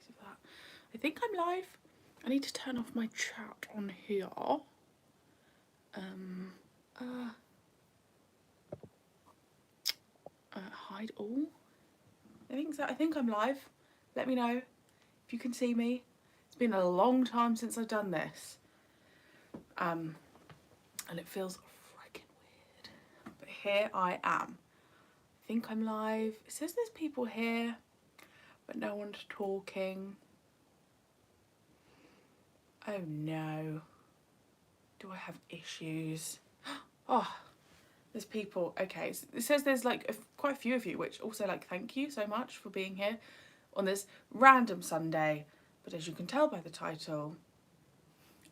of that. I think I'm live. I need to turn off my chat on here. Hide all. I think so. I think I'm live. Let me know if you can see me. It's been a long time since I've done this. And it feels freaking weird. But here I am. I think I'm live. It says there's people here, but no one's talking. Oh no. Do I have issues? Oh, there's people. Okay, so it says there's like quite a few of you, which also like thank you so much for being here on this random Sunday. But as you can tell by the title,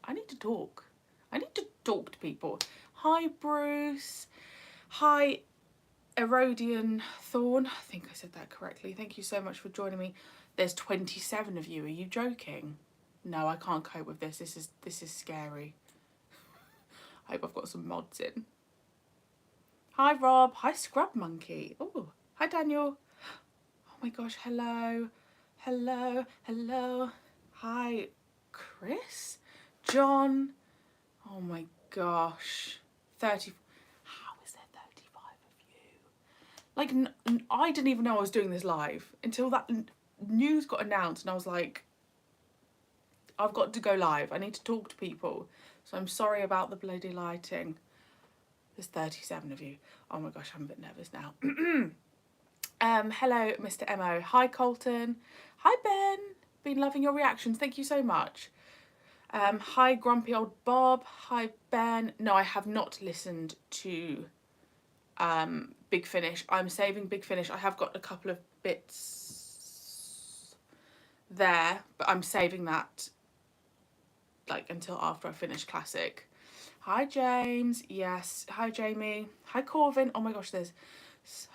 I need to talk. I need to talk to people. Hi Bruce. Hi Erodian Thorn. I think I said that correctly. Thank you so much for joining me. There's 27 of you. Are you joking? No, I can't cope with this. This is scary. I hope I've got some mods in. Hi Rob. Hi Scrub Monkey. Oh, hi Daniel. Oh my gosh, hello. Hello, hello. Hi Chris. John. Oh my gosh. 30. How is there 35 of you? Like, I didn't even know I was doing this live until that news got announced and I was like, I've got to go live. I need to talk to people. So I'm sorry about the bloody lighting. There's 37 of you. Oh my gosh, I'm a bit nervous now. Hello, Mr. Mo. Hi, Colton. Hi, Ben. Been loving your reactions. Thank you so much. Hi, Grumpy Old Bob. Hi, Ben. No, I have not listened to Big Finish. I'm saving Big Finish. I have got a couple of bits there, but I'm saving that like until after I finish Classic. Hi James, yes. Hi Jamie. Hi Corvin. Oh my gosh, there's so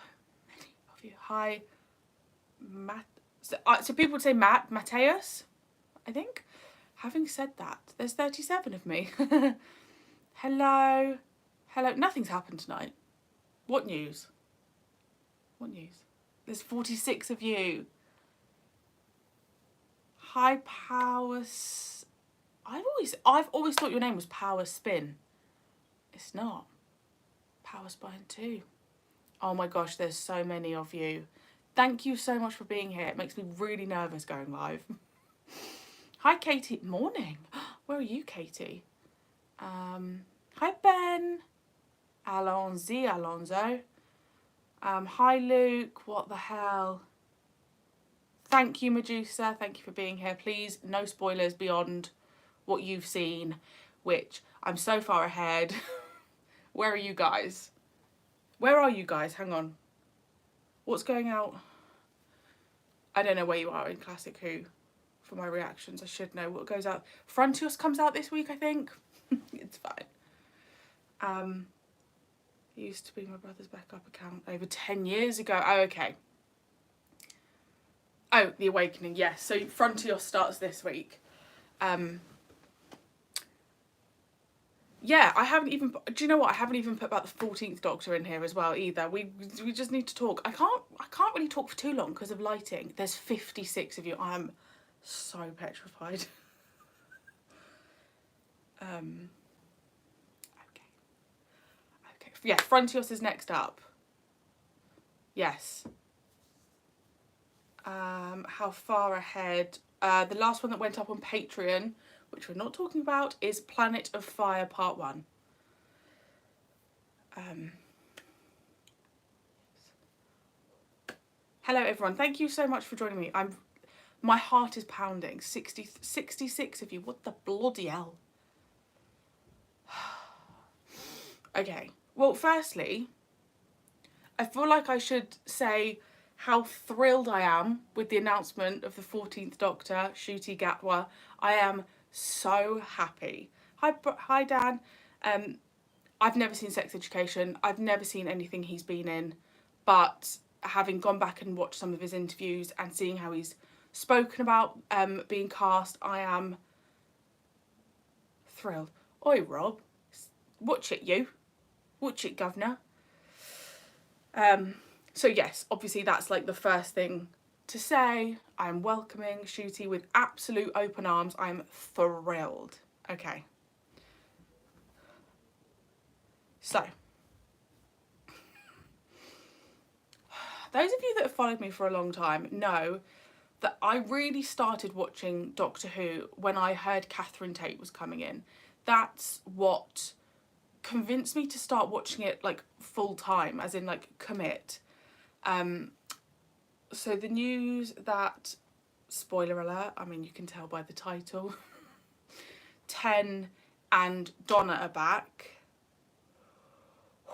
many of you. Hi Matt. So people would say Mateus, I think. Having said that, there's 37 of me. Hello. Hello. Nothing's happened tonight. What news? What news? There's 46 of you. Hi Powers. I've always thought your name was Power Spin. It's not. Power Spine 2. Oh my gosh, there's so many of you. Thank you so much for being here. It makes me really nervous going live. Hi Katie. Morning. Where are you, Katie? Hi Ben. Alonso. Hi Luke. What the hell? Thank you, Medusa. Thank you for being here. Please, no spoilers beyond what you've seen, which I'm so far ahead. Where are you guys? Where are you guys? Hang on. What's going out? I don't know where you are in Classic Who for my reactions. I should know what goes out. Frontios comes out this week, I think. It's fine. It used to be my brother's backup account over 10 years ago. Oh, okay. Oh, The Awakening, yes. So Frontios starts this week. Yeah, I haven't even. Do you know what? I haven't even put about the 14th Doctor in here as well either. We just need to talk. I can't really talk for too long because of lighting. There's 56 of you. I am so petrified. Okay. Yeah, Frontios is next up. Yes. How far ahead? The last one that went up on Patreon, which we're not talking about, is Planet of Fire Part 1. Hello everyone, thank you so much for joining me. My heart is pounding. 66 of you, what the bloody hell? Okay, well firstly, I feel like I should say how thrilled I am with the announcement of the 14th Doctor, Ncuti Gatwa. I am so happy. Hi Dan. I've never seen Sex Education. I've never seen anything he's been in, but having gone back and watched some of his interviews and seeing how he's spoken about being cast, I am thrilled. Oi Rob, watch it you. Watch it, governor. So yes, obviously that's like the first thing to say I'm welcoming Shooty with absolute open arms. I'm thrilled. Okay. So, those of you that have followed me for a long time know that I really started watching Doctor Who when I heard Catherine Tate was coming in. That's what convinced me to start watching it like full time, as in like commit. So the news that, spoiler alert, I mean you can tell by the title, Ten and Donna are back.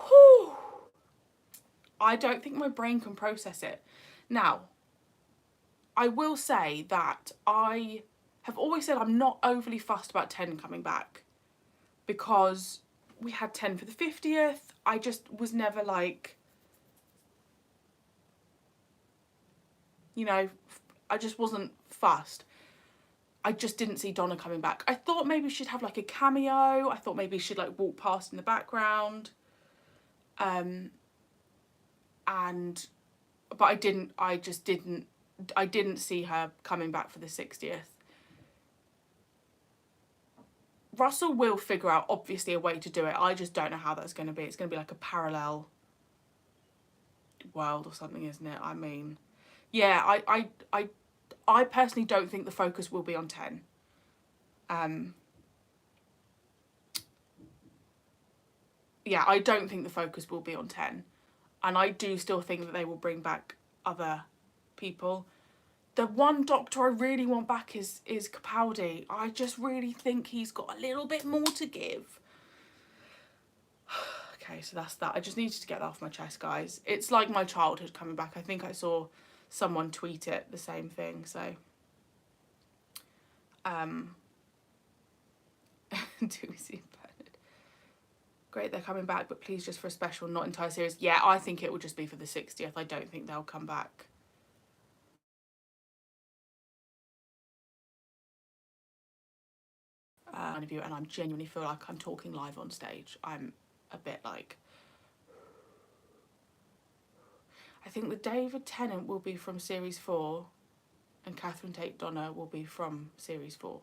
Whew. I don't think my brain can process it. Now, I will say that I have always said I'm not overly fussed about Ten coming back, because we had 10 for the 50th. I just was never like, you know, I just wasn't fussed. I just didn't see Donna coming back. I thought maybe she'd have like a cameo. I thought maybe she'd like walk past in the background. But I didn't see her coming back for the 60th. Russell will figure out, obviously, a way to do it. I just don't know how that's going to be. It's going to be like a parallel world or something, isn't it? I mean, yeah, I personally don't think the focus will be on 10. Yeah, I don't think the focus will be on 10. And I do still think that they will bring back other people. The one Doctor I really want back is Capaldi. I just really think he's got a little bit more to give. Okay, so that's that. I just needed to get that off my chest, guys. It's like my childhood coming back. I think I saw someone tweet it, the same thing, so. Do we see Bernard? Great, they're coming back, but please just for a special, not entire series. Yeah, I think it will just be for the 60th. I don't think they'll come back. And I genuinely feel like I'm talking live on stage. I'm a bit like, I think the David Tennant will be from series 4 and Catherine Tate Donna will be from series 4.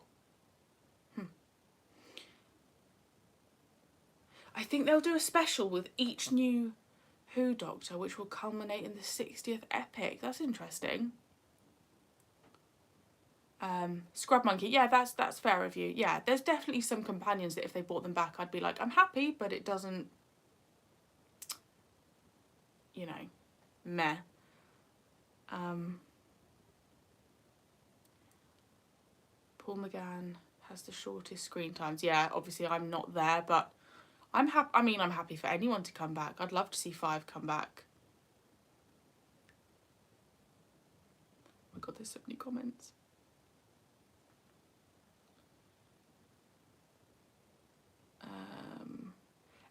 I think they'll do a special with each new Who Doctor, which will culminate in the 60th epic. That's interesting. Scrub Monkey, yeah, that's fair of you. Yeah, there's definitely some companions that if they brought them back, I'd be like, I'm happy, but it doesn't, you know, meh. Paul McGann has the shortest screen times. Yeah, obviously I'm not there, but I'm happy. I mean, I'm happy for anyone to come back. I'd love to see 5 come back. Oh my god, there's so many comments. Um,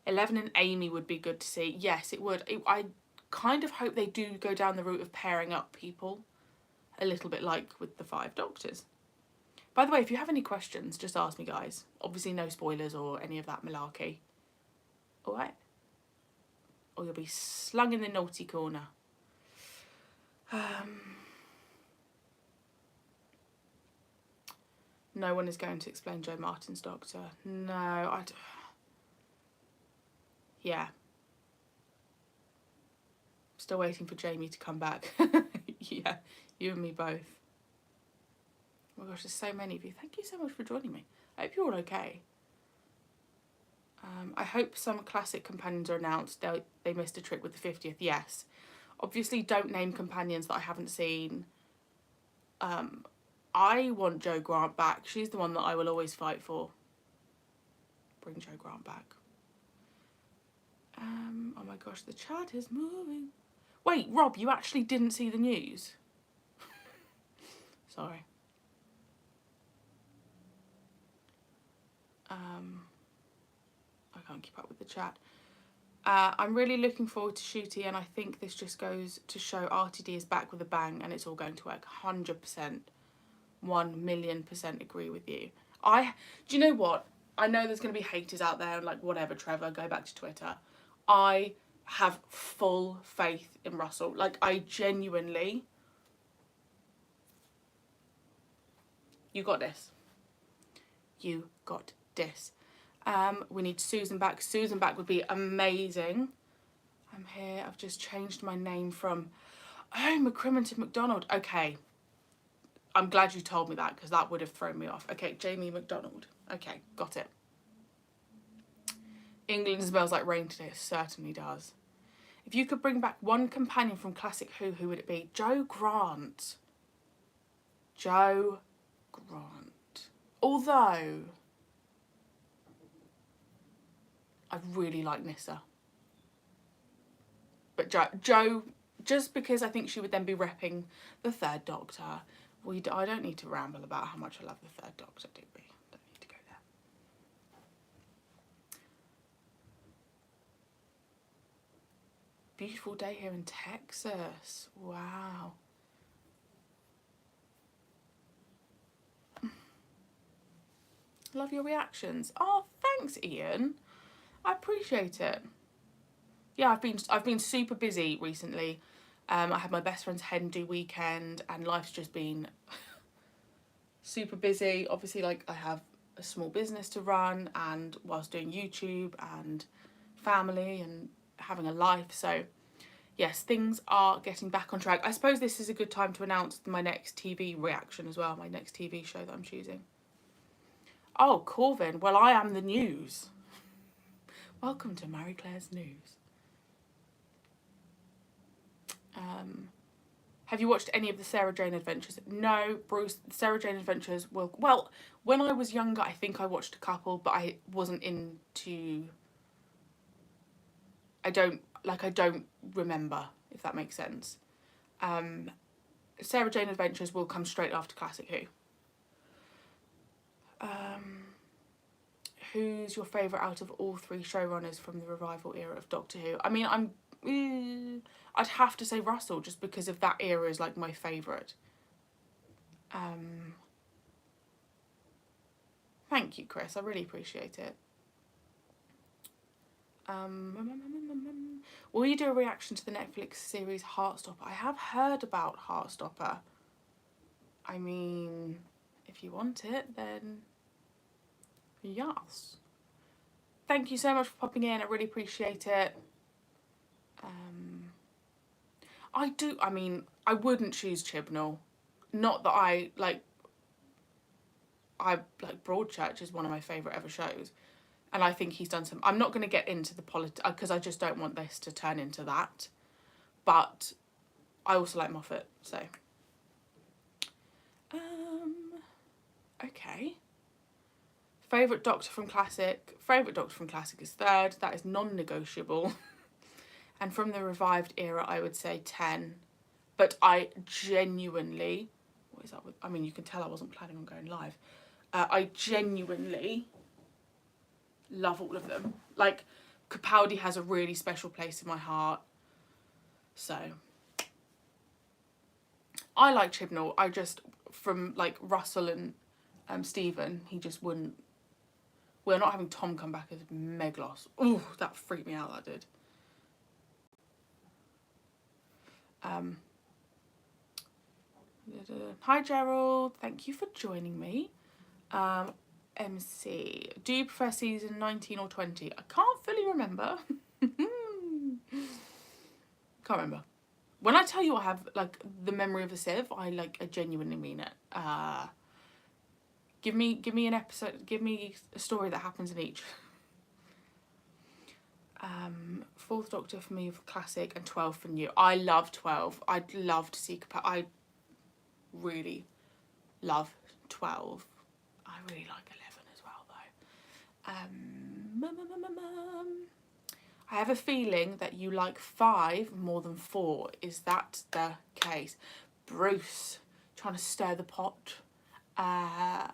11 and Amy would be good to see. Yes, it would. I kind of hope they do go down the route of pairing up people, a little bit like with the 5 Doctors. By the way, if you have any questions, just ask me, guys. Obviously, no spoilers or any of that malarkey. All right? Or you'll be slung in the naughty corner. No one is going to explain Joe Martin's Doctor. No, yeah. Still waiting for Jamie to come back. Yeah, you and me both. Oh my gosh, there's so many of you. Thank you so much for joining me. I hope you're all okay. I hope some classic companions are announced. They missed a trick with the 50th. Yes. Obviously, don't name companions that I haven't seen. I want Jo Grant back. She's the one that I will always fight for. Bring Jo Grant back. Oh my gosh, the chat is moving. Wait, Rob, you actually didn't see the news? Sorry. I can't keep up with the chat. I'm really looking forward to Shooty, and I think this just goes to show RTD is back with a bang and it's all going to work. 100%. 1,000,000% agree with you. Do you know what? I know there's going to be haters out there and like, whatever, Trevor, go back to Twitter. I have full faith in Russell. Like, I genuinely You got this. You got this. We need Susan back. Susan back would be amazing. I'm here. I've just changed my name from, oh, McCrimmon to McDonald. Okay. I'm glad you told me that because that would have thrown me off. Okay, Jamie McDonald. Okay, got it. England smells like rain today. It certainly does. If you could bring back one companion from Classic who would it be? Joe Grant. Joe Grant. Although, I really like Nyssa. But Joe, just because I think she would then be repping the Third Doctor. I don't need to ramble about how much I love the Third Doctor, do we? Don't need to go there. Beautiful day here in Texas. Wow. Love your reactions. Oh, thanks, Ian. I appreciate it. Yeah, I've been super busy recently. I had my best friend's hen do weekend and life's just been super busy. Obviously, like I have a small business to run and whilst doing YouTube and family and having a life. So yes, things are getting back on track. I suppose this is a good time to announce my next TV reaction as well, my next TV show that I'm choosing. Oh, Corvin, well, I am the news. Welcome to Marie-Clare's news. Have you watched any of the Sarah Jane Adventures? No, Bruce, Sarah Jane Adventures will... Well, when I was younger, I think I watched a couple, but I wasn't into... I don't remember, if that makes sense. Sarah Jane Adventures will come straight after Classic Who. Who's your favourite out of all three showrunners from the revival era of Doctor Who? I mean, I'd have to say Russell, just because of that era is like my favourite. Thank you, Chris. I really appreciate it. Will you do a reaction to the Netflix series Heartstopper? I have heard about Heartstopper. I mean, if you want it, then yes. Thank you so much for popping in. I really appreciate it. I mean, I wouldn't choose Chibnall. Not that I like Broadchurch is one of my favourite ever shows. And I think he's done some... I'm not going to get into the politics because I just don't want this to turn into that. But I also like Moffat, so... Okay. Favourite Doctor from Classic. Favourite Doctor from Classic is third. That is non-negotiable. And from the revived era, I would say 10. But I genuinely... What is that with... I mean, you can tell I wasn't planning on going live. I genuinely love all of them. Like, Capaldi has a really special place in my heart. So... I like Chibnall. I just... From, like, Russell and Stephen, he just wouldn't... We're not having Tom come back as Meglos. Ooh, that freaked me out, that did. Hi Gerald, thank you for joining me. MC, do you prefer season 19 or 20? I can't fully remember. Can't remember. When I tell you I have like the memory of a sieve, I genuinely mean it. Give me an episode, give me a story that happens in each. Fourth Doctor for me for Classic and 12 for new. I love 12. I'd love to see... I really love 12. I really like 11 as well, though. I have a feeling that you like 5 more than 4. Is that the case? Bruce, trying to stir the pot. I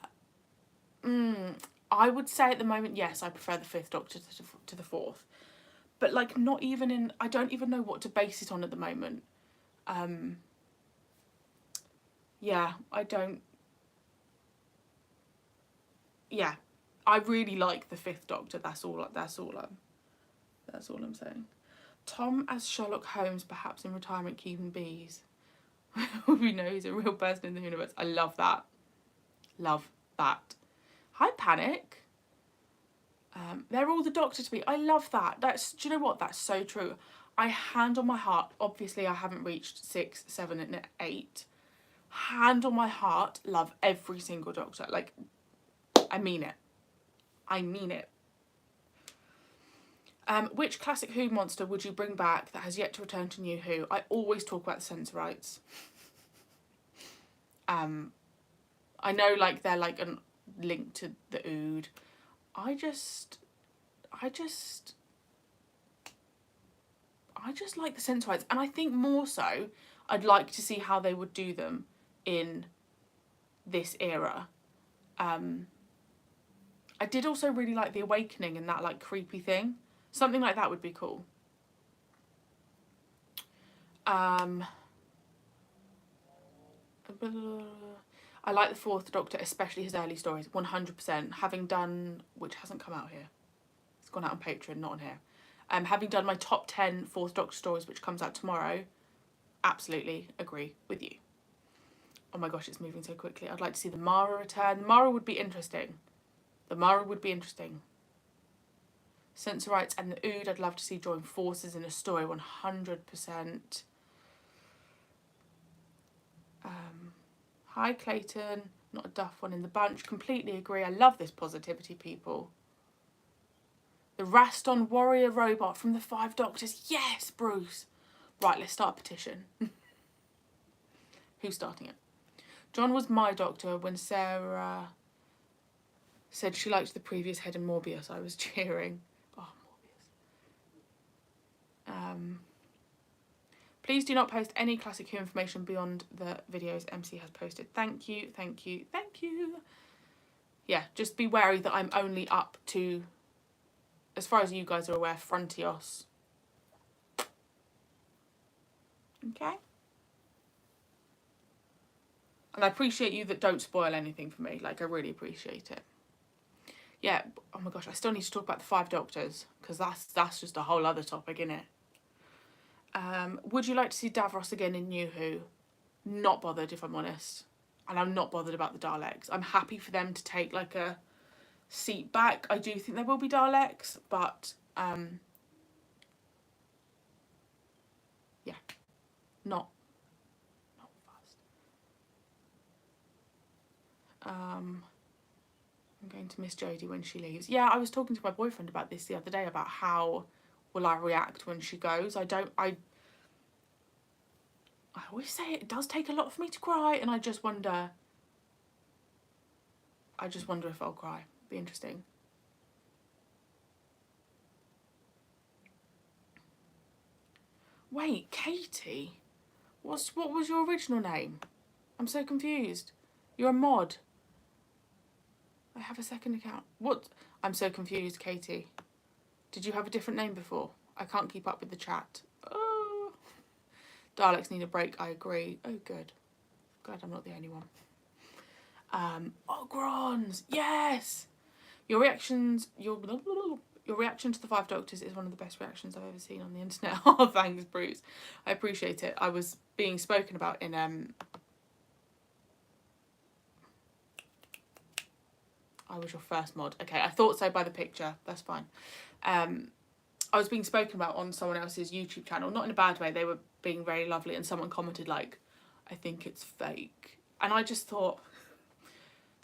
would say at the moment, yes, I prefer the 5th Doctor to the 4th. But, like, not even in... I don't even know what to base it on at the moment. Yeah, I don't... Yeah, I really like the 5th Doctor. That's all I'm saying. Tom as Sherlock Holmes, perhaps in retirement keeping bees. We know he's a real person in the universe. I love that. Love that. Hi, Panic. They're all the Doctor to me. I love that. Do you know what? That's so true. I hand on my heart, obviously I haven't reached 6, 7 and 8. Hand on my heart, love every single Doctor. Like, I mean it. I mean it. Which classic Who monster would you bring back that has yet to return to New Who? I always talk about the Sensorites. I know, like, they're like a link to the Ood. I just like the Sensorites, and I think more so I'd like to see how they would do them in this era. I did also really like the Awakening and that like creepy thing. Something like that would be cool. I like the Fourth Doctor, especially his early stories, 100%. Having done, which hasn't come out here, it's gone out on Patreon, not on here. Having done my top 10 Fourth Doctor stories, which comes out tomorrow, absolutely agree with you. Oh my gosh, it's moving so quickly. I'd like to see the Mara return. The Mara would be interesting. Sensorites and the Ood, I'd love to see join forces in a story, 100%. Hi, Clayton. Not a duff one in the bunch. Completely agree. I love this positivity, people. The Raston warrior robot from the Five Doctors. Yes, Bruce. Right, let's start a petition. Who's starting it? John was my doctor when Sarah said she liked the previous head in Morbius. I was cheering. Oh, Morbius. Please do not post any classic Who information beyond the videos MC has posted. Thank you, thank you, thank you. Yeah, just be wary that I'm only up to, as far as you guys are aware, Frontios. Okay? And I appreciate you that don't spoil anything for me. Like, I really appreciate it. Yeah, oh my gosh, I still need to talk about the Five Doctors, because that's just a whole other topic, innit? Would you like to see Davros again in New Who? Not bothered, if I'm honest. And I'm not bothered about the Daleks. I'm happy for them to take, like, a seat back. I do think there will be Daleks, but, yeah, not fast. I'm going to miss Jodie when she leaves. Yeah, I was talking to my boyfriend about this the other day, about how will I react when she goes. I always say it does take a lot for me to cry, and I just wonder if I'll cry. Be interesting. Wait, Katie? What was your original name? I'm so confused. You're a mod. I have a second account. What? I'm so confused, Katie. Did you have a different name before? I can't keep up with the chat. Oh. Daleks need a break, I agree. Oh, good. Glad I'm not the only one. Ogrons! Yes! Your reaction to the Five Doctors is one of the best reactions I've ever seen on the internet. Oh, thanks, Bruce. I appreciate it. I was being spoken about in I was your first mod. Okay, I thought so by the picture. That's fine. I was being spoken about on someone else's YouTube channel, not in a bad way. They were being very lovely, and someone commented like, I think it's fake. And I just thought,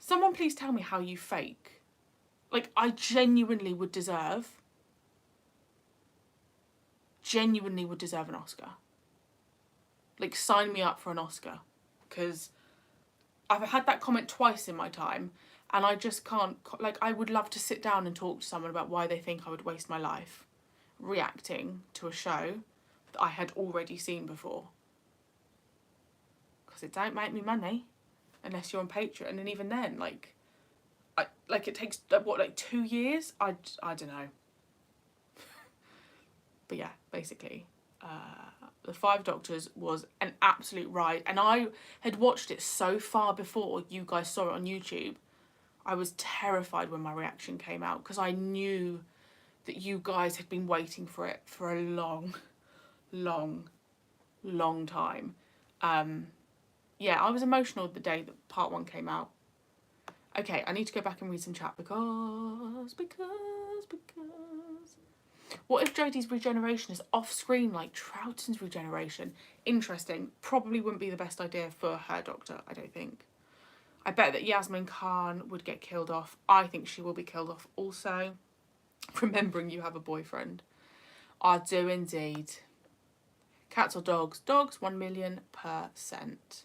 someone please tell me how you fake. Like, I genuinely would deserve an Oscar. Like, sign me up for an Oscar. Because I've had that comment twice in my time, and I just can't, like, I would love to sit down and talk to someone about why they think I would waste my life reacting to a show that I had already seen before. Because it don't make me money unless you're on Patreon, and even then, like it takes, what, like 2 years? I don't know. But yeah, basically, The Five Doctors was an absolute ride, and I had watched it so far before you guys saw it on YouTube. I was terrified when my reaction came out, because I knew that you guys had been waiting for it for a long time. Yeah, I was emotional the day that part 1 came out. Okay, I need to go back and read some chat because. What if Jodie's regeneration is off-screen like Troughton's regeneration? Interesting. Probably wouldn't be the best idea for her doctor, I don't think. I bet that Yasmin Khan would get killed off. I think she will be killed off also. Remembering you have a boyfriend. I do indeed. Cats or dogs? Dogs, 1,000,000%.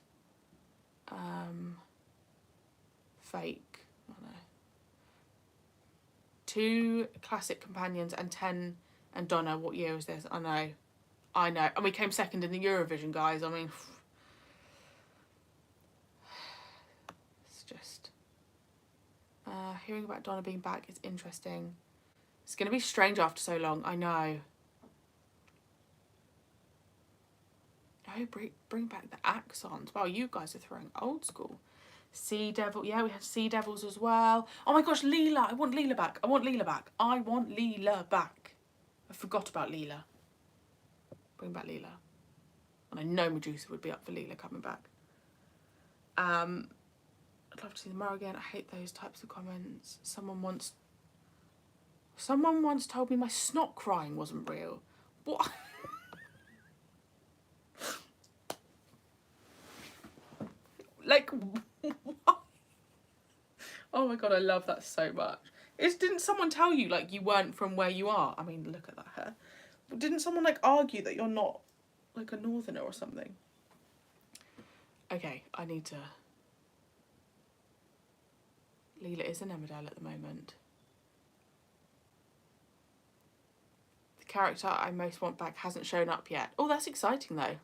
Fake. I don't know. 2 classic companions and 10 and Donna. What year is this? I know. And we came second in the Eurovision, guys. I mean, it's just... hearing about Donna being back is interesting. It's going to be strange after so long. I know. Oh, bring back the accents. Wow, you guys are throwing old school. Sea Devil. Yeah, we had Sea Devils as well. Oh my gosh, Leela. I want Leela back. I want Leela back. I forgot about Leela. Bring back Leela. And I know Medusa would be up for Leela coming back. I'd love to see the Mara again. I hate those types of comments. Someone once told me my snot crying wasn't real. What? Like, what? Oh my god, I love that so much. Didn't someone tell you, like, you weren't from where you are? I mean, look at that hair. Didn't someone, like, argue that you're not, like, a northerner or something? Okay, I need to... Leela is an Emmerdale at the moment. The character I most want back hasn't shown up yet. Oh, that's exciting, though.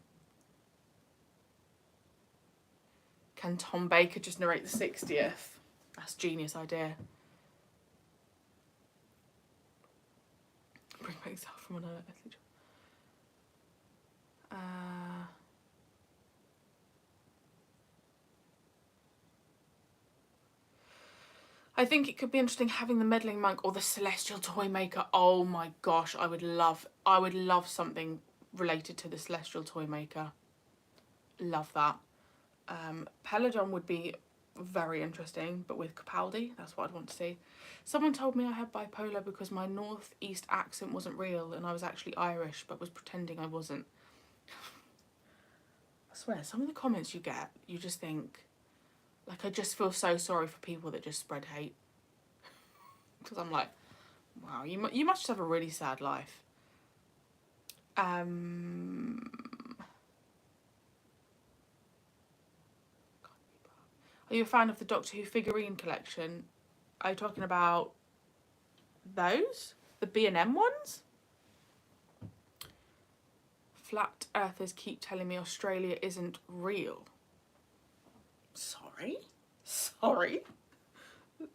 Can Tom Baker just narrate the 60th? That's a genius idea. Bring myself from another earthly job. I think it could be interesting having the meddling monk or the celestial toy maker. Oh my gosh, I would love something related to the celestial toy maker. Love that. Peladon would be very interesting, but with Capaldi, that's what I'd want to see. Someone told me I had bipolar because my northeast accent wasn't real and I was actually Irish but was pretending I wasn't. I swear, some of the comments you get, you just think, like, I just feel so sorry for people that just spread hate. Because I'm like, wow, you must just have a really sad life. Are you a fan of the Doctor Who figurine collection? Are you talking about those? The B&M ones? Flat earthers keep telling me Australia isn't real. Sorry?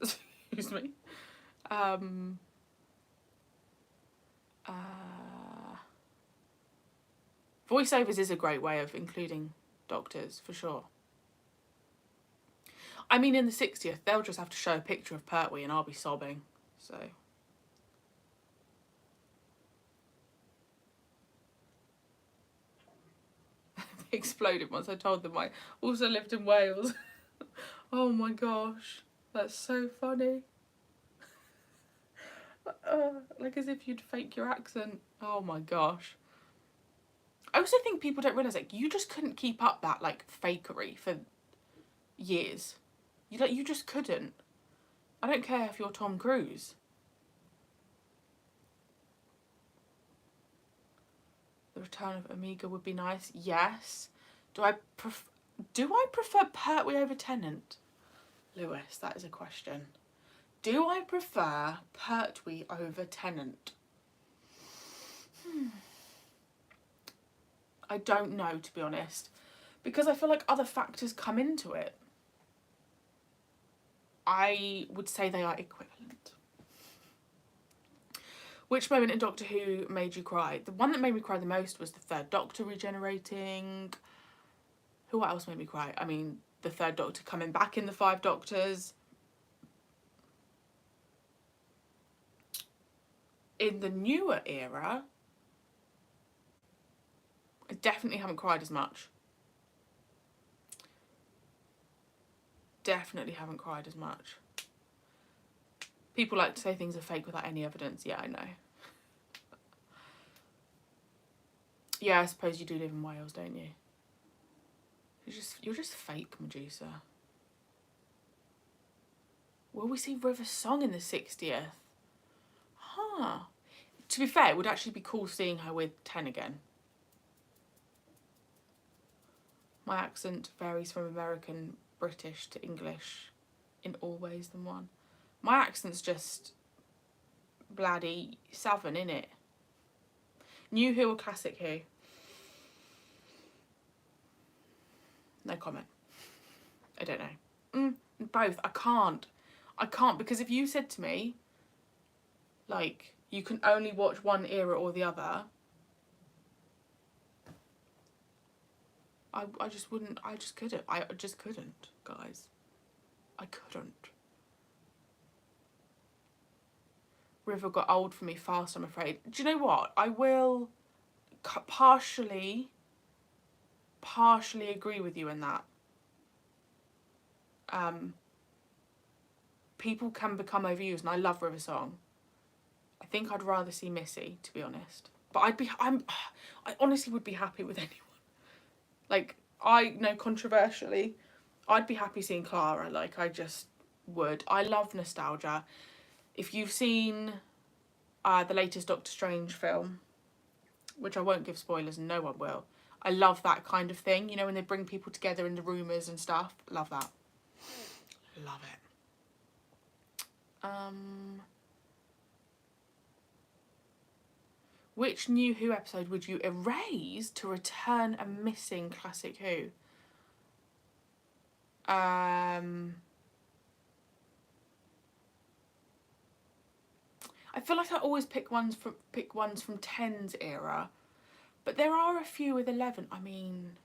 Excuse me. Voiceovers is a great way of including doctors, for sure. I mean, in the 60th, they'll just have to show a picture of Pertwee and I'll be sobbing, so... They exploded once I told them I also lived in Wales. Oh my gosh, that's so funny. Like as if you'd fake your accent. Oh my gosh. I also think people don't realise, like, you just couldn't keep up that, like, fakery for years. You just couldn't. I don't care if you're Tom Cruise. The return of Omega would be nice. Yes. Do I prefer Pertwee over Tennant? Lewis, that is a question. Do I prefer Pertwee over Tennant? I don't know, to be honest. Because I feel like other factors come into it. I would say they are equivalent. Which moment in Doctor Who made you cry? The one that made me cry the most was the Third Doctor regenerating. What else made me cry? I mean, the Third Doctor coming back in the Five Doctors. In the newer era, I definitely haven't cried as much. Definitely haven't cried as much. People like to say things are fake without any evidence. Yeah, I know. Yeah, I suppose you do live in Wales, don't you? You're just fake, Medusa. Will we see River Song in the 60th? Huh. To be fair, it would actually be cool seeing her with 10 again. My accent varies from American, British to English in all ways than one. My accent's just bloody southern, innit? New Who or Classic Who? No comment. I don't know. Both. I can't because if you said to me, like, you can only watch one era or the other, I just wouldn't. I just couldn't, guys. I couldn't. River got old for me fast, I'm afraid. Do you know what? I will partially agree with you in that. People can become overused, and I love River Song. I think I'd rather see Missy, to be honest. But I honestly would be happy with anyone. Like, I know controversially, I'd be happy seeing Clara. Like, I just would. I love nostalgia. If you've seen the latest Doctor Strange film, which I won't give spoilers and no one will, I love that kind of thing. You know, when they bring people together in the rumours and stuff. Love that. Love it. Which New Who episode would you erase to return a missing Classic Who? I feel like I always pick ones from 10's era, but there are a few with 11. I mean,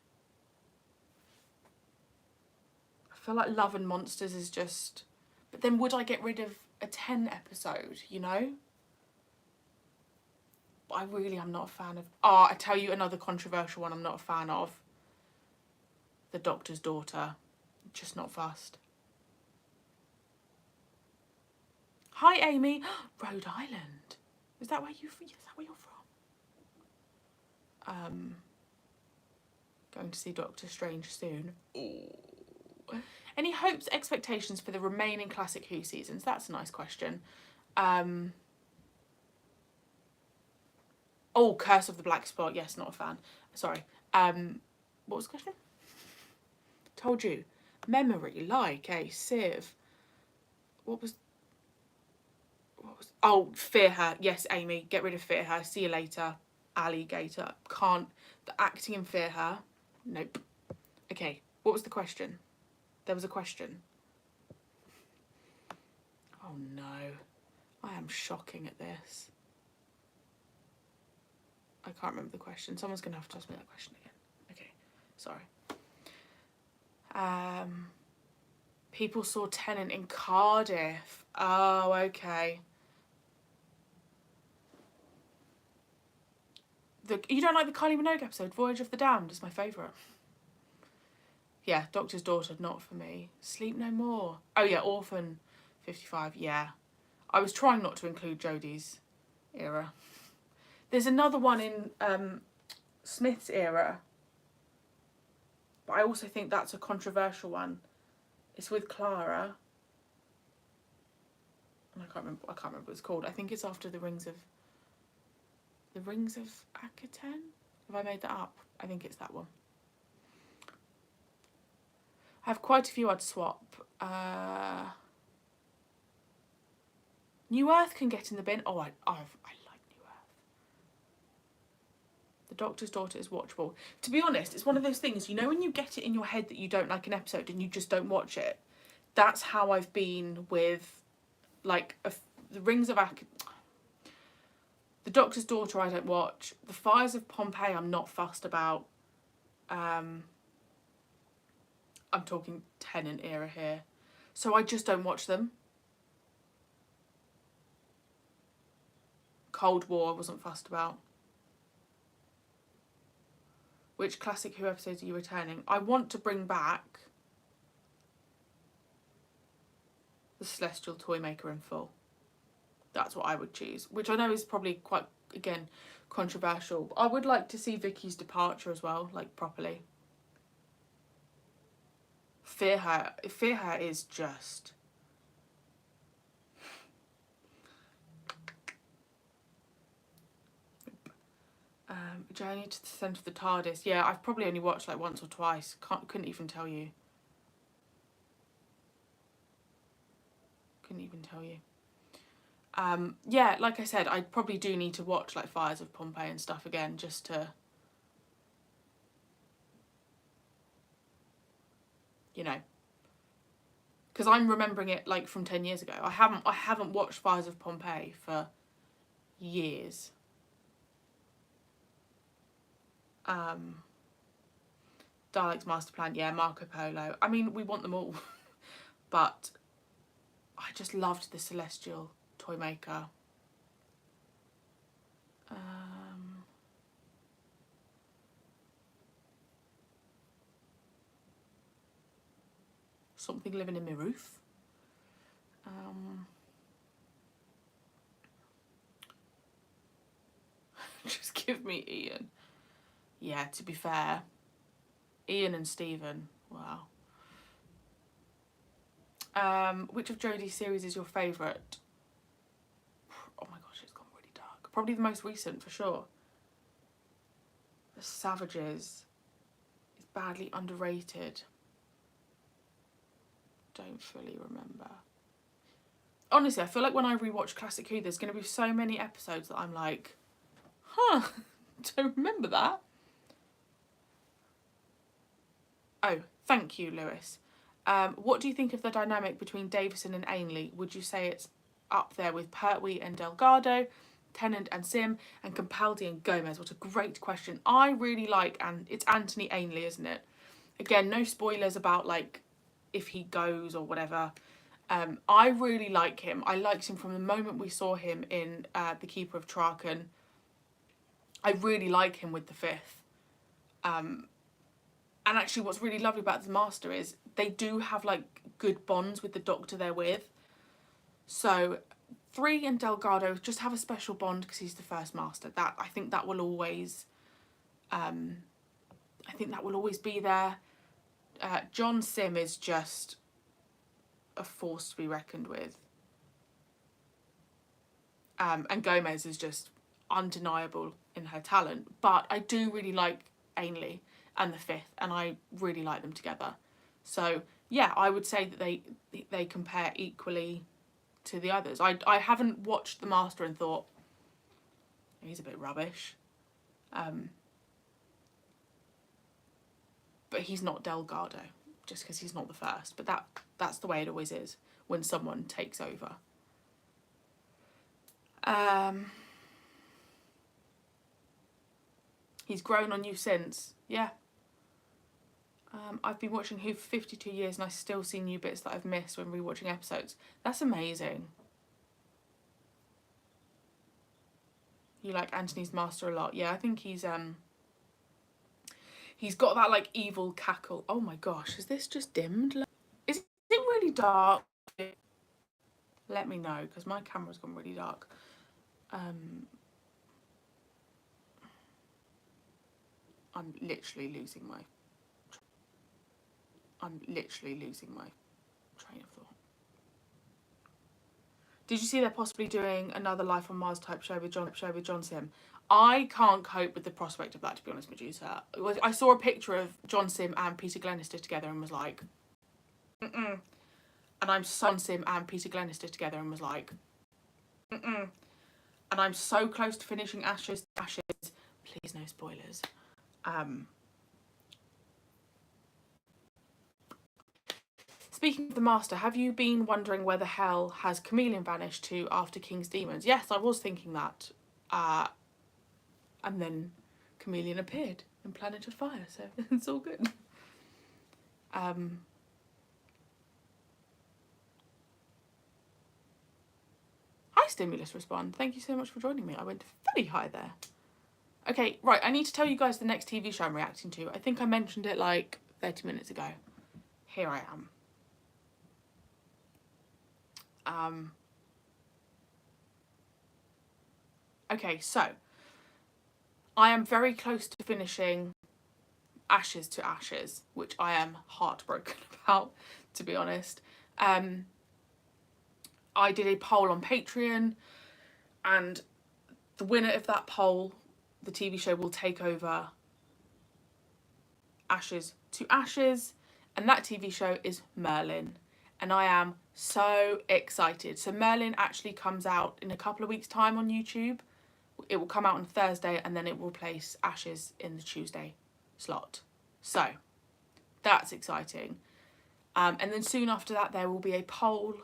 I feel like Love and Monsters is just. But then would I get rid of a 10 episode? You know. But I really am not a fan of. Oh, I tell you another controversial one I'm not a fan of. The Doctor's Daughter. Just not fussed. Hi, Amy. Rhode Island. Is that where you're from? Going to see Doctor Strange soon. Ooh. Any hopes, expectations for the remaining Classic Who seasons? That's a nice question. Oh, Curse of the Black Spot. Yes, not a fan. Sorry. What was the question? Told you. Memory, like a sieve. What was... Oh, Fear Her. Yes, Amy. Get rid of Fear Her. See you later. Alligator. Can't. The acting in Fear Her. Nope. Okay. What was the question? There was a question. Oh no. I am shocking at this. I can't remember the question. Someone's going to have to ask me that question again. Okay. Sorry. People saw Tennant in Cardiff. Oh, okay. You don't like the Kylie Minogue episode? Voyage of the Damned is my favourite. Yeah, Doctor's Daughter, not for me. Sleep No More. Oh yeah, Orphan 55, yeah. I was trying not to include Jodie's era. There's another one in Smith's era. But I also think that's a controversial one. It's with Clara. And I can't remember what it's called. I think it's after the Rings of Akaten? Have I made that up? I think it's that one. I have quite a few I'd swap. New Earth can get in the bin. Oh, I like New Earth. The Doctor's Daughter is watchable. To be honest, it's one of those things, you know, when you get it in your head that you don't like an episode and you just don't watch it. That's how I've been with, like, the Rings of Akaten. The Doctor's Daughter I don't watch. The Fires of Pompeii I'm not fussed about. I'm talking Tennant era here. So I just don't watch them. Cold War I wasn't fussed about. Which Classic Who episodes are you returning? I want to bring back the Celestial Toymaker in full. That's what I would choose, which I know is probably quite, again, controversial. I would like to see Vicky's departure as well, like properly. Fear Her is just... Journey to the Centre of the TARDIS. Yeah, I've probably only watched like once or twice. Couldn't even tell you. Couldn't even tell you. Yeah, like I said, I probably do need to watch like Fires of Pompeii and stuff again, just to, you know, because I'm remembering it like from 10 years ago. I haven't watched Fires of Pompeii for years. Dalek's Master Plan, yeah, Marco Polo. I mean, we want them all, but I just loved the Celestial toy maker. Something Living in My Roof. Just give me Ian. Yeah, to be fair, Ian and Stephen, wow. Which of Jodie's series is your favourite? Oh my gosh, it's gone really dark. Probably the most recent, for sure. The Savages is badly underrated. Don't fully remember. Honestly, I feel like when I rewatch Classic Who, there's going to be so many episodes that I'm like, huh, don't remember that. Oh, thank you, Lewis. What do you think of the dynamic between Davison and Ainley? Would you say it's up there with Pertwee and Delgado, Tennant and Sim, and Capaldi and Gomez? What a great question. I really like, and it's Anthony Ainley, isn't it? Again, no spoilers about like if he goes or whatever. I really like him. I liked him from the moment we saw him in The Keeper of Traken. I really like him with the Fifth. And actually what's really lovely about the Master is they do have like good bonds with the Doctor they're with. So 3 and Delgado just have a special bond because he's the first Master. That I think that will always be there. John Sim is just a force to be reckoned with. And Gomez is just undeniable in her talent. But I do really like Ainley and the Fifth, and I really like them together. So yeah, I would say that they compare equally to the others. I haven't watched The Master and thought he's a bit rubbish, but he's not Delgado just because he's not the first. But that's the way it always is when someone takes over. He's grown on you since, yeah. I've been watching Who for 52 years and I still see new bits that I've missed when rewatching episodes. That's amazing. You like Anthony's Master a lot. Yeah, I think he's got that like evil cackle. Oh my gosh, is this just dimmed? Is it really dark? Let me know because my camera's gone really dark. I'm literally losing my train of thought. Did you see they're possibly doing another Life on Mars type show with John Sim? I can't cope with the prospect of that, to be honest, Medusa. I saw a picture of John Sim and Peter Glenister together and was like, mm-mm. And I'm Son Sim and Peter Glenister together and was like, mm-mm. And I'm so close to finishing Ashes. Please, no spoilers. Speaking of the Master, have you been wondering whether Hell has Chameleon vanished to after King's Demons? Yes, I was thinking that. And then Chameleon appeared in Planet of Fire, so it's all good. Hi, Stimulus Respond. Thank you so much for joining me. I went very high there. Okay, right, I need to tell you guys the next TV show I'm reacting to. I think I mentioned it like 30 minutes ago. Here I am. Okay, so I am very close to finishing Ashes to Ashes, which I am heartbroken about, to be honest. I did a poll on Patreon, and the winner of that poll, the TV show, will take over Ashes to Ashes, and that TV show is Merlin, and I am so excited. So Merlin actually comes out in a couple of weeks' time on YouTube. It will come out on Thursday, and then it will replace Ashes in the Tuesday slot. So that's exciting. And then soon after that, there will be a poll,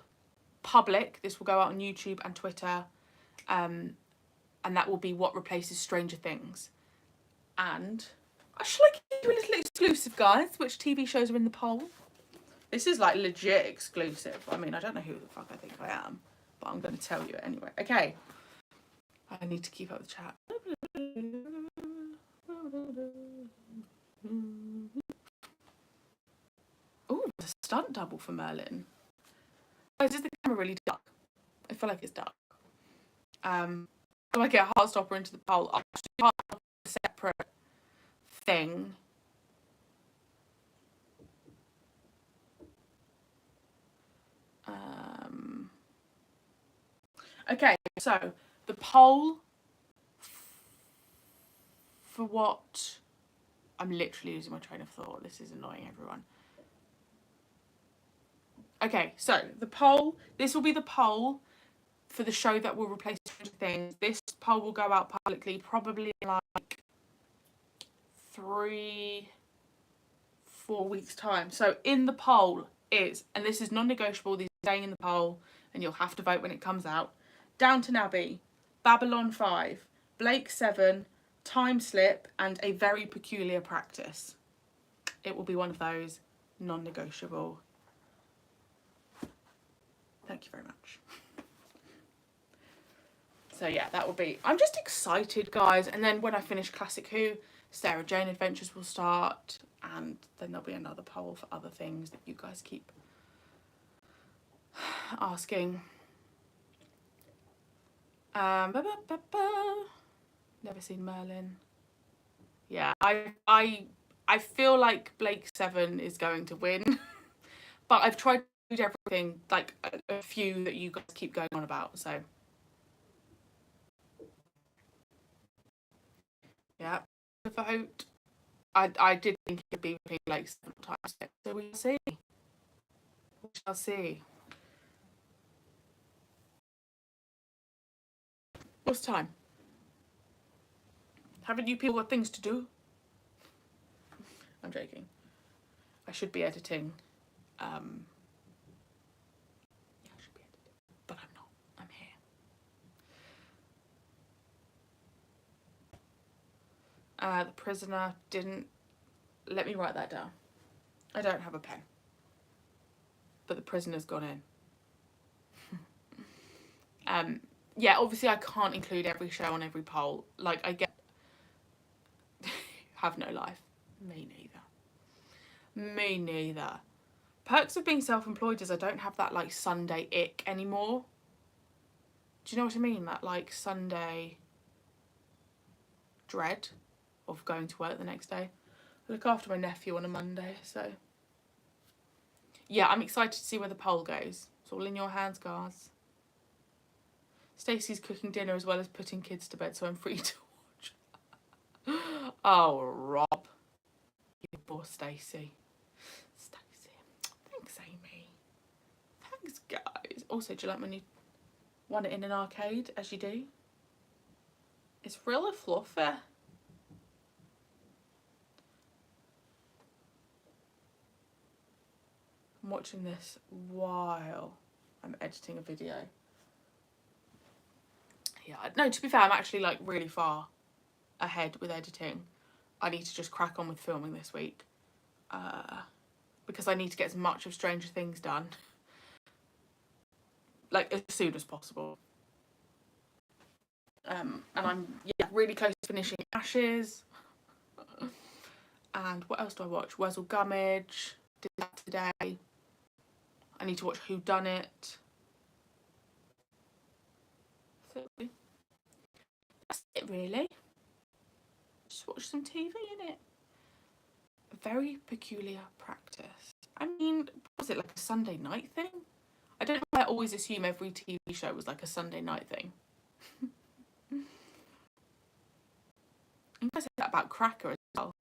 public. This will go out on YouTube and Twitter, and that will be what replaces Stranger Things. And I should like do a little exclusive, guys. Which TV shows are in the poll? This is like legit exclusive. I mean, I don't know who the fuck I think I am, but I'm going to tell you anyway. Okay. I need to keep up the chat. Oh, there's a stunt double for Merlin. Guys, is the camera really dark? I feel like it's dark. So I get a Heartstopper into the poll. I'll do a separate thing. Okay, so the poll for what? I'm literally losing my train of thought. This is annoying everyone. Okay, so the poll, this will be the poll for the show that will replace Stranger Things. This poll will go out publicly probably in like 3-4 weeks time. So in the poll is, and this is non-negotiable, these are staying in the poll and you'll have to vote when it comes out, Downton Abbey, Babylon 5, Blake 7, Time Slip, and A Very Peculiar Practice. It will be one of those, non-negotiable. Thank you very much. So yeah, that will be, I'm just excited, guys. And then when I finish Classic Who, Sarah Jane Adventures will start, and then there'll be another poll for other things that you guys keep asking. Never seen Merlin. Yeah, I feel like Blake 7 is going to win, but I've tried to do everything, like a few that you guys keep going on about. So yeah, the vote. I did think it'd be between Blake 7 times, so we'll see. We shall see. What's the time? Haven't you people got things to do? I'm joking. I should be editing. Yeah, I should be editing, but I'm not. I'm here. The prisoner didn't let me write that down. I don't have a pen, but the prisoner's gone in. Yeah, obviously I can't include every show on every poll. Like, I get have no life. Me neither. Perks of being self-employed is I don't have that like Sunday ick anymore. Do you know what I mean? That like Sunday dread of going to work the next day. I look after my nephew on a Monday, so yeah, I'm excited to see where the poll goes. It's all in your hands, guys. Stacey's cooking dinner as well as putting kids to bed, so I'm free to watch. Oh, Rob. You poor Stacey. Thanks, Amy. Thanks, guys. Also, do you like when you want it in an arcade, as you do? It's really fluffy. I'm watching this while I'm editing a video. Yeah, no, to be fair, I'm actually like really far ahead with editing. I need to just crack on with filming this week because I need to get as much of Stranger Things done like as soon as possible. And I'm really close to finishing Ashes. And what else do I watch? Wurzel Gummidge, did that today. I need to watch Who Done It. That's it, really. Just watch some TV, innit? A very peculiar practice. I mean, was it like a Sunday night thing? I don't know why I always assume every TV show was like a Sunday night thing. I think I said that about Cracker as well.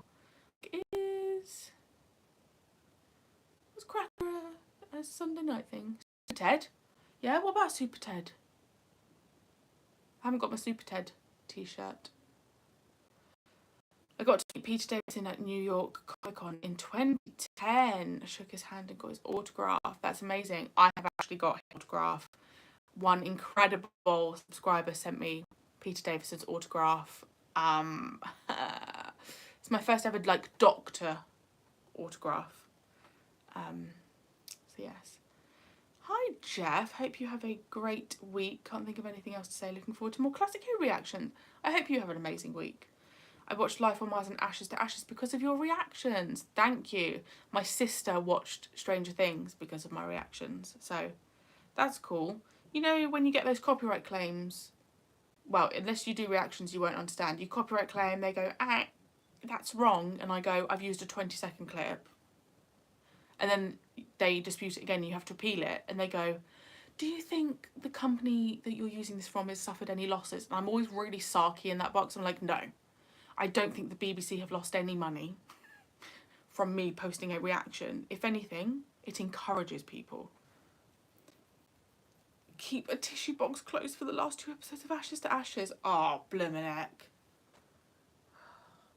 Was Cracker a Sunday night thing? Super Ted? Yeah, what about Super Ted? I haven't got my Super Ted t-shirt. I got to meet Peter Davidson at New York Comic Con in 2010. I shook his hand and got his autograph. That's amazing. I have actually got his autograph. One incredible subscriber sent me Peter Davidson's autograph. It's my first ever like doctor autograph. So yes. Hi Jeff, hope you have a great week. Can't think of anything else to say. Looking forward to more Classic Who reactions. I hope you have an amazing week. I watched Life on Mars and Ashes to Ashes because of your reactions. Thank you. My sister watched Stranger Things because of my reactions. So that's cool. You know, when you get those copyright claims, well, unless you do reactions, you won't understand. You copyright claim, they go, that's wrong. And I go, I've used a 20-second clip. And then they dispute it again, you have to appeal it. And they go, do you think the company that you're using this from has suffered any losses? And I'm always really sarky in that box. I'm like, no, I don't think the BBC have lost any money from me posting a reaction. If anything, it encourages people. Keep a tissue box closed for the last 2 episodes of Ashes to Ashes. Oh, bloomin' heck.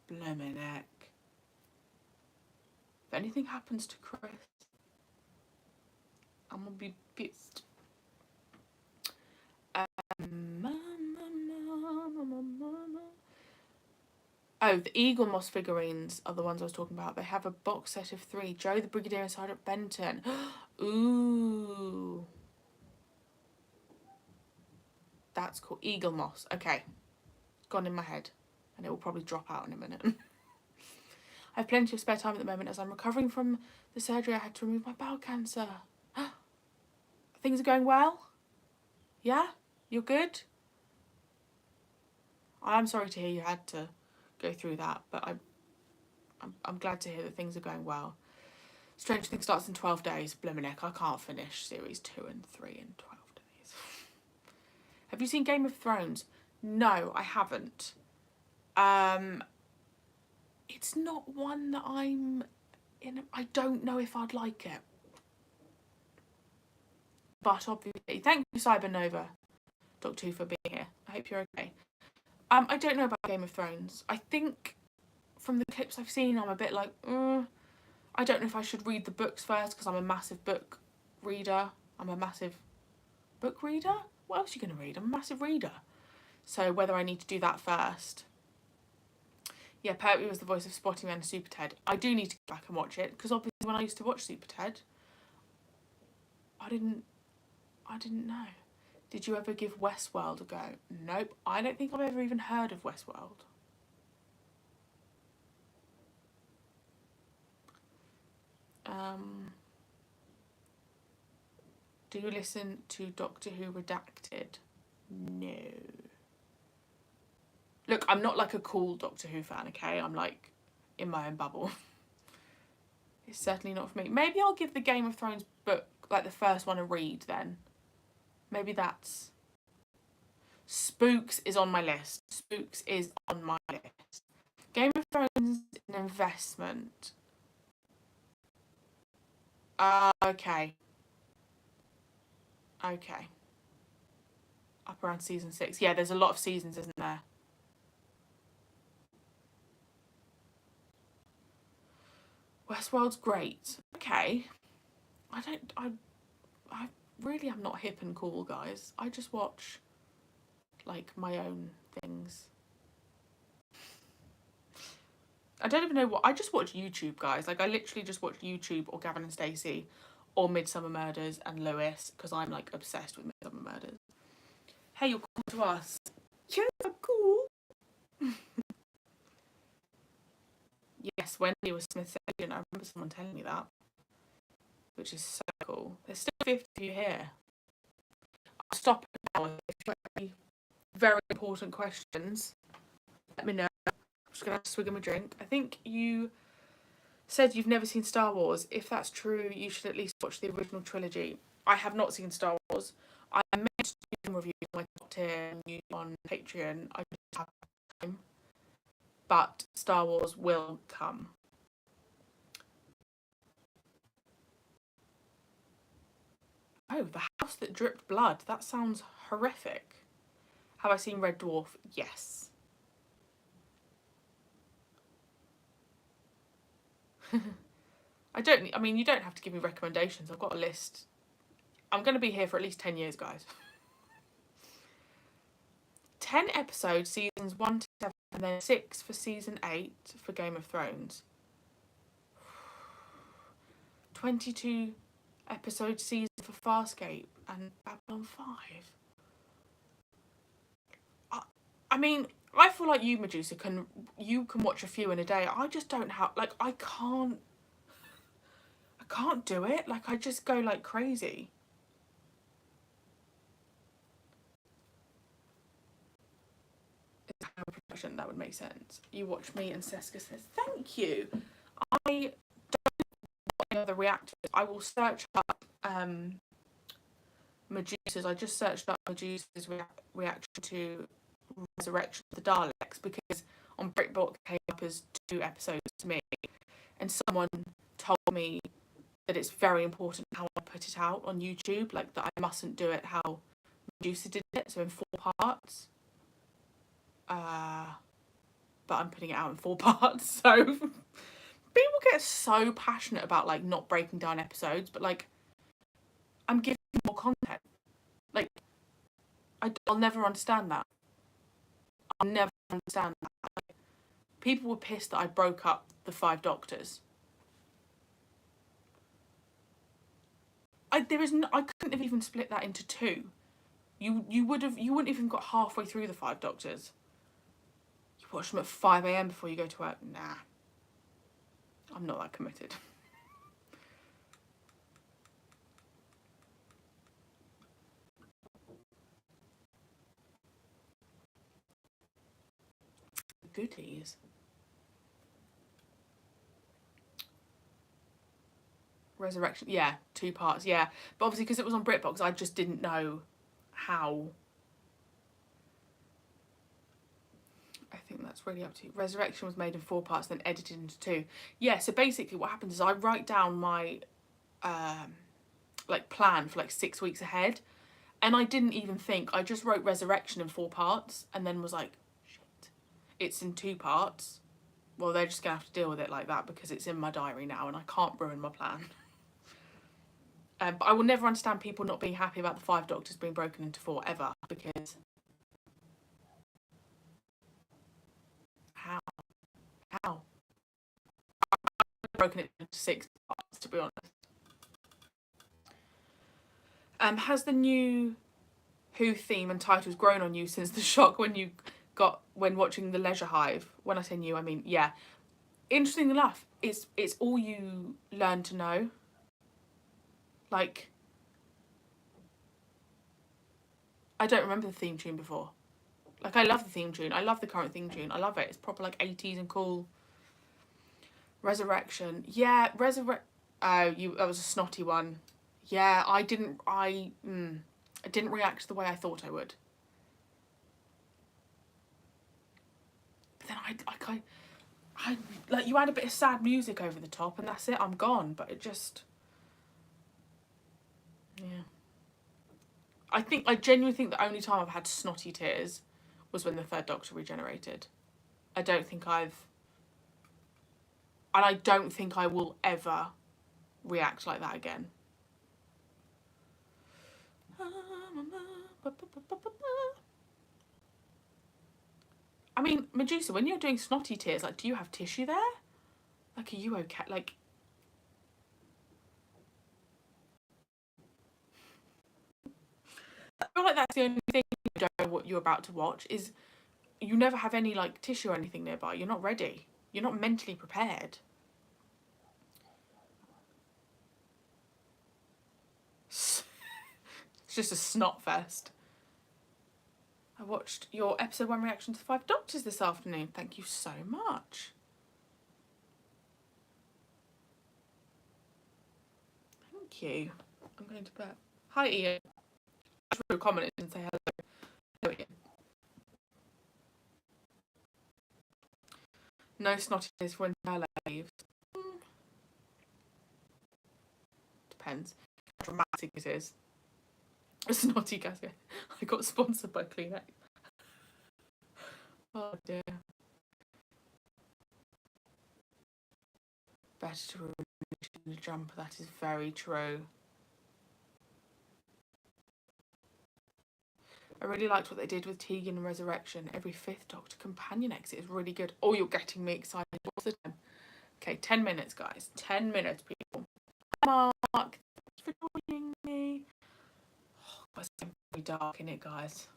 Bloomin' heck. If anything happens to Chris, I'm gonna be pissed. Oh, the Eagle Moss figurines are the ones I was talking about. They have a box set of 3. Joe the Brigadier and Sergeant Benton. Ooh. That's cool. Eagle Moss. Okay. Gone in my head. And it will probably drop out in a minute. I have plenty of spare time at the moment as I'm recovering from the surgery I had to remove my bowel cancer. Things are going well? Yeah? You're good? I'm sorry to hear you had to go through that, but I'm glad to hear that things are going well. Stranger Things starts in 12 days. Blimmin' heck, I can't finish series 2 and 3 in 12 days. Have you seen Game of Thrones? No, I haven't. It's not one that I'm in. I don't know if I'd like it. But obviously, thank you, Cybernova, Doctor Who, for being here. I hope you're okay. I don't know about Game of Thrones. I think from the clips I've seen, I'm a bit like, I don't know if I should read the books first because I'm a massive book reader. I'm a massive book reader? What else are you going to read? I'm a massive reader. So whether I need to do that first. Yeah, Pertwee was the voice of Spotty Man and Super Ted. I do need to go back and watch it because obviously when I used to watch Super Ted, I didn't know. Did you ever give Westworld a go? Nope. I don't think I've ever even heard of Westworld. Do you listen to Doctor Who Redacted? No. Look, I'm not like a cool Doctor Who fan, okay? I'm like in my own bubble. It's certainly not for me. Maybe I'll give the Game of Thrones book, like the first one, a read then. Maybe that's... Spooks is on my list. Spooks is on my list. Game of Thrones is an investment. Okay. Okay. Up around season 6. Yeah, there's a lot of seasons, isn't there? Westworld's great. Okay. I really am not hip and cool, guys. I just watch, like, my own things. I don't even know what... I just watch YouTube, guys. Like, I literally just watch YouTube or Gavin and Stacey or Midsummer Murders and Lewis because I'm, like, obsessed with Midsummer Murders. Hey, you're cool to us. You're cool. Yes, Wendy was Smithsonian. I remember someone telling me that, which is so cool. There's still 50 of you here. I'll stop now if you're very important questions, let me know. I'm just going to have to swig of my drink. I think you said you've never seen Star Wars. If that's true, you should at least watch the original trilogy. I have not seen Star Wars. I meant to do a review of my top tier on Patreon. I just have time. But Star Wars will come. Oh, The House That Dripped Blood. That sounds horrific. Have I seen Red Dwarf? Yes. I mean, you don't have to give me recommendations. I've got a list. I'm going to be here for at least 10 years, guys. 10 episodes, seasons 1 to 7, and then 6 for season 8 for Game of Thrones. 22 episode season for Farscape and Babylon 5. I mean, I feel like you, Medusa, can watch a few in a day. I just don't have, like, I can't do it. Like, I just go like crazy. Production, that would make sense. You watch me, and Seska says, thank you. I don't want any other reactors. I will search up Medusa's. I just searched up Medusa's reaction to Resurrection of the Daleks, because on BritBook it came up as 2 episodes to me, and someone told me that it's very important how I put it out on YouTube, like that I mustn't do it how Medusa did it, so in 4 parts. But I'm putting it out in 4 parts, so people get so passionate about like not breaking down episodes, but like I'm giving more content. Like I'll never understand that. I'll never understand that. Like, people were pissed that I broke up the 5 Doctors. I couldn't have even split that into 2. You wouldn't even got halfway through the 5 Doctors. You watch them at 5 AM before you go to work. Nah, I'm not that committed. Goodies. Resurrection, yeah, 2 parts, yeah. But obviously because it was on BritBox, I just didn't know how. I think that's really up to you. Resurrection was made in 4 parts, then edited into 2. Yeah, so basically what happens is I write down my like plan for like 6 weeks ahead, and I didn't even think. I just wrote Resurrection in 4 parts, and then was like, shit, it's in 2 parts. Well, they're just gonna have to deal with it like that because it's in my diary now, and I can't ruin my plan. But I will never understand people not being happy about the 5 Doctors being broken into 4 ever, because how? I've broken it into 6 parts, to be honest. Has the new Who theme and titles grown on you since the shock when watching The Leisure Hive? When I say new, I mean, yeah. Interesting enough, it's all you learn to know. Like, I don't remember the theme tune before. Like, I love the theme tune. I love the current theme tune. I love it. It's proper, like, 80s and cool. Resurrection. Yeah, that was a snotty one. Yeah, I didn't react the way I thought I would. But then I like, you add a bit of sad music over the top and that's it, I'm gone. But it just, yeah. I genuinely think the only time I've had snotty tears was when the 3rd Doctor regenerated. I don't think and I don't think I will ever react like that again. I mean, Medusa, when you're doing snotty tears, like, do you have tissue there? Like, are you okay? Like, I feel like that's the only thing you don't know what you're about to watch, is you never have any, like, tissue or anything nearby. You're not ready. You're not mentally prepared. It's just a snot fest. Oh, watched your episode 1 reaction to The Five Doctors this afternoon. Thank you so much. Thank you. I'm going to bed. Hi, Ian. I should really comment and say hello. Hello, Ian. No snotty tears when Bella leaves. Depends how dramatic it is. A snotty gasket. I got sponsored by Kleenex. Oh dear. Better to remove the jumper, that is very true. I really liked what they did with Tegan and Resurrection. Every 5th Doctor companion exit is really good. Oh, you're getting me excited. What's the time? Okay, 10 minutes, guys. 10 minutes, people. Mark, thanks for joining me. Oh, it's very dark in it, guys.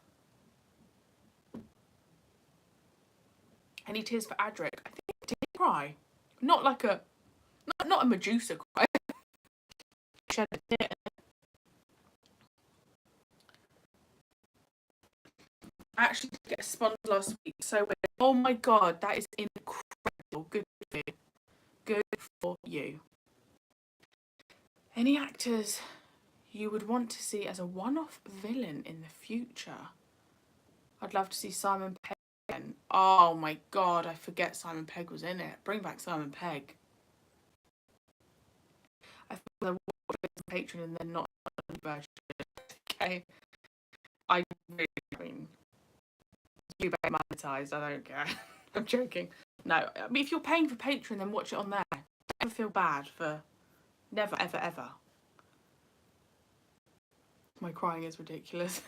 Any tears for Adric? I think I did cry. Not like a... Not a Medusa cry. Shed a tear. I actually did get a sponge last week, so weird. Oh my god, that is incredible. Good for you. Good for you. Any actors you would want to see as a one-off villain in the future? I'd love to see Simon Pegg again. Oh my god, I forget Simon Pegg was in it. Bring back Simon Pegg. I think I watched it on Patreon and then not on the version. Okay. I really mean, you better monetized, I don't care. I'm joking. No, I mean, if you're paying for Patreon, then watch it on there. Never feel bad for... Never, ever, ever. My crying is ridiculous.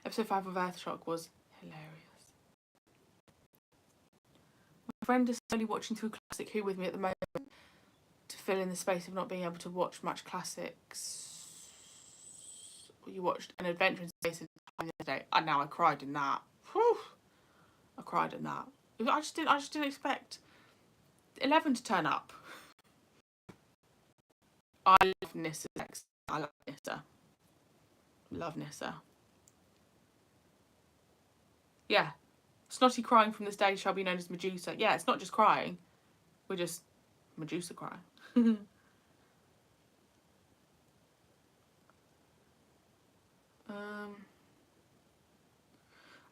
Episode 5 of Earthshock was hilarious. My friend is slowly watching through Classic Who with me at the moment to fill in the space of not being able to watch much classics. You watched An Adventure in Space and Time the other day. And now I cried in that. Whew. I cried in that. I just didn't expect 11 to turn up. I love Nissa. I love Nissa. Love Nissa. Yeah. Snotty crying from this day shall be known as Medusa. Yeah, it's not just crying. We're just Medusa crying.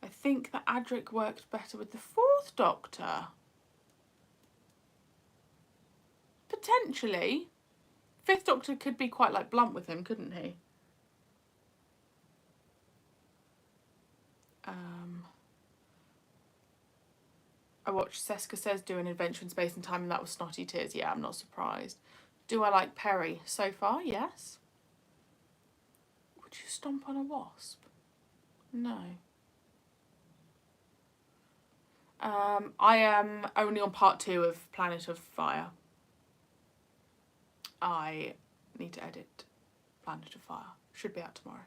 I think that Adric worked better with the 4th Doctor. Potentially. 5th Doctor could be quite like blunt with him, couldn't he? I watched Seska Says do An Adventure in Space and Time and that was snotty tears. Yeah, I'm not surprised. Do I like Perry? So far, yes. Would you stomp on a wasp? No. I am only on part 2 of Planet of Fire. I need to edit Planet of Fire. Should be out tomorrow.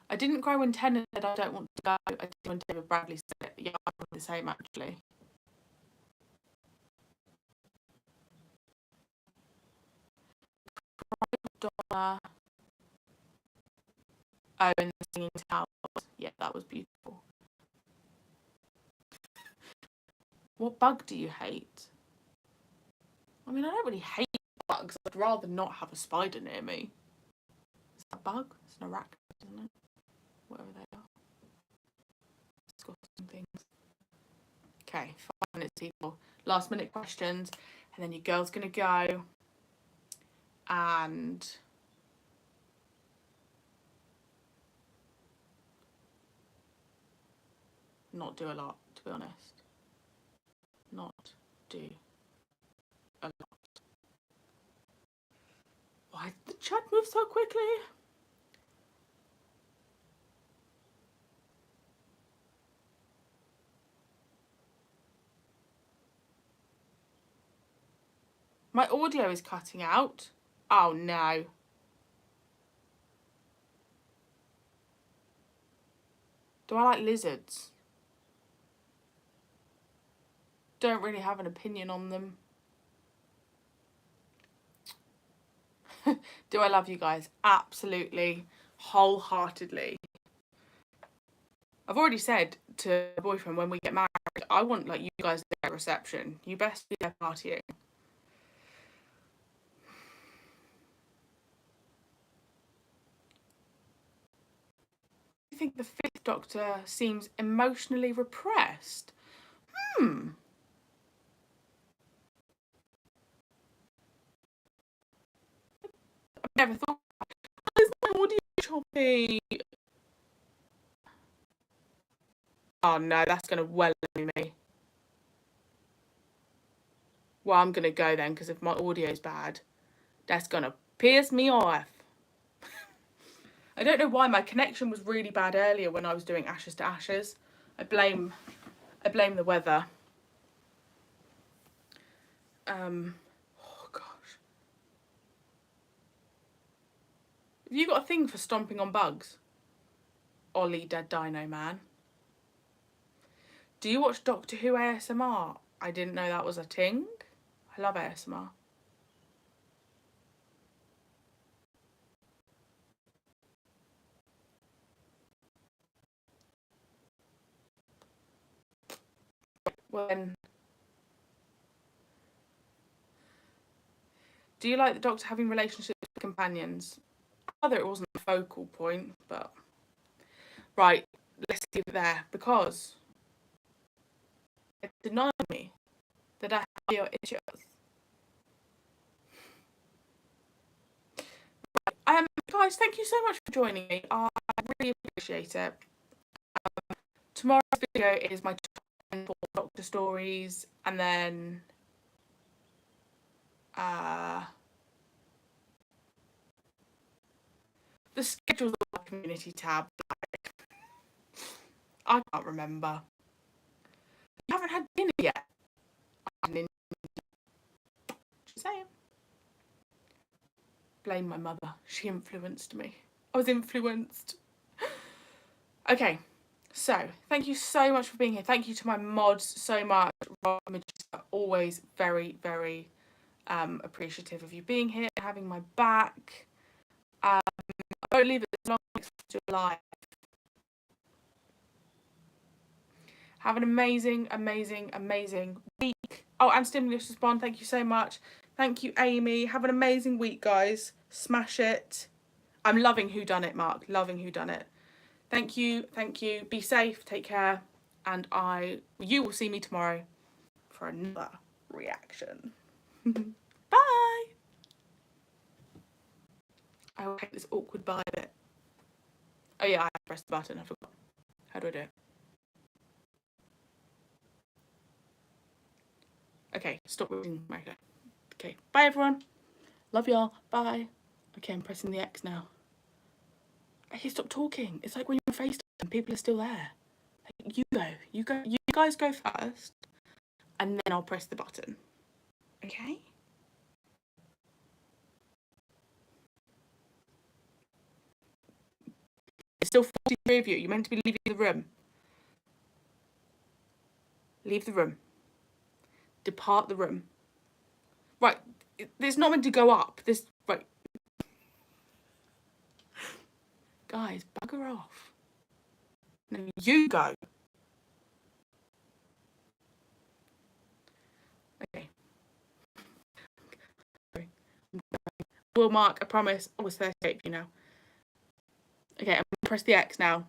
I didn't cry when Tennant said I don't want to go. I did when David Bradley said it. Yeah, I'm the same actually. Donna. Oh, and the Singing Towers. Yeah, that was beautiful. What bug do you hate? I mean, I don't really hate bugs. I'd rather not have a spider near me. Is that a bug? It's an arachnid, isn't it? Whatever they are. Disgusting things. Okay, 5 minutes, people. Last minute questions. And then your girl's going to go. And... not do a lot, to be honest. Not do a lot. Why did the chat move so quickly? My audio is cutting out. Oh no. Do I like lizards? Don't really have an opinion on them. Do I love you guys? Absolutely, wholeheartedly. I've already said to my boyfriend when we get married, I want like you guys at the reception. You best be there partying. I think the Fifth Doctor seems emotionally repressed. I've never thought. Where's my audio choppy? Oh no, that's gonna well me. Well, I'm gonna go then, because if my audio's bad, that's gonna piss me off. I don't know why my connection was really bad earlier when I was doing Ashes to Ashes. I blame the weather. Oh gosh. Have you got a thing for stomping on bugs? Ollie Dead Dino Man. Do you watch Doctor Who ASMR? I didn't know that was a thing. I love ASMR. When do you like the Doctor having relationships with companions? Either it wasn't a focal point, but right, let's leave it there, because it denied me that I have your issues. Guys, thank you so much for joining me. I really appreciate it. Tomorrow's video is my top 10 Doctor stories, and then the schedule's on my community tab. I can't remember. You haven't had dinner yet. Just saying. Blame my mother. She influenced me. I was influenced. Okay, so thank you so much for being here. Thank you to my mods so much. Always very, very appreciative of you being here and having my back. I won't leave it as long as you're alive. Have an amazing, amazing, amazing week. Oh, and Stimulus Respond, thank you so much. Thank you, Amy. Have an amazing week, guys. Smash it. I'm loving Who Done It, Mark. Loving Who Done It. Thank you. Thank you. Be safe. Take care. And you will see me tomorrow for another reaction. Bye. I will hate this awkward bye bit. Oh yeah, I pressed the button. I forgot. How do I do it? Okay, stop reading. Okay, bye everyone. Love y'all. Bye. Okay, I'm pressing the X now. Hey, stop talking. It's like when you're on FaceTime and people are still there. Like, you guys go first, and then I'll press the button. Okay? There's still 43 of you. You're meant to be leaving the room. Leave the room. Depart the room. Right. It's not meant to go up. Right. Guys, bugger off. No, you go. Okay. Will Mark, I promise. Oh, it's 38 you now. Okay, I'm going to press the X now.